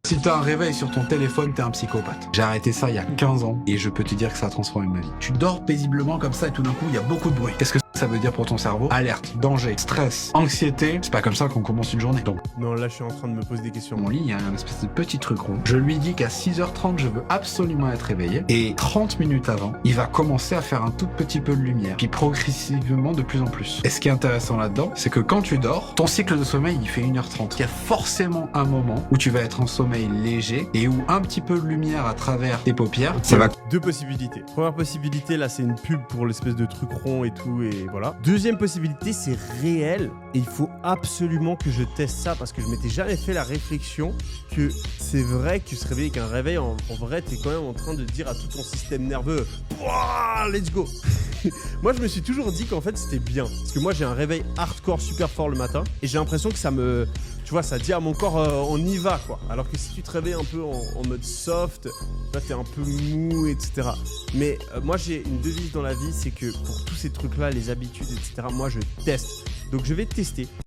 Si t'as un réveil sur ton téléphone, t'es un psychopathe. J'ai arrêté ça il y a 15 ans et je peux te dire que ça a transformé ma vie. Tu dors paisiblement comme ça et tout d'un coup, il y a beaucoup de bruit. Qu'est-ce que ça veut dire pour ton cerveau? Alerte, danger, stress, anxiété. C'est pas comme ça qu'on commence une journée. Donc, Non, là, je suis en train de me poser des questions. dans mon lit, il y a un espèce de petit truc rond. Je lui dis qu'à 6h30, je veux absolument être réveillé. Et 30 minutes avant, il va commencer à faire un tout petit peu de lumière. Puis progressivement de plus en plus. Et ce qui est intéressant là-dedans, c'est que quand tu dors, ton cycle de sommeil, il fait 1h30. Il y a forcément un moment où tu vas être en sommeil léger et où un petit peu de lumière à travers tes paupières, ça va... Deux possibilités. Première possibilité, là, c'est une pub pour l'espèce de truc rond et tout, et voilà. Deuxième possibilité, c'est réel, et il faut absolument que je teste ça, parce que je m'étais jamais fait la réflexion que c'est vrai que se réveiller avec un réveil, en vrai, t'es quand même en train de dire à tout ton système nerveux, Wouah, let's go. Moi, je me suis toujours dit qu'en fait, c'était bien. Parce que moi, j'ai un réveil hardcore super fort le matin, et j'ai l'impression que ça me... Tu vois, ça dit à mon corps, on y va, quoi. Alors que si tu te réveilles un peu en mode soft, là, t'es un peu mou, etc. Mais moi, j'ai une devise dans la vie, c'est que pour tous ces trucs-là, les habitudes, etc., moi, je teste. Donc, je vais tester.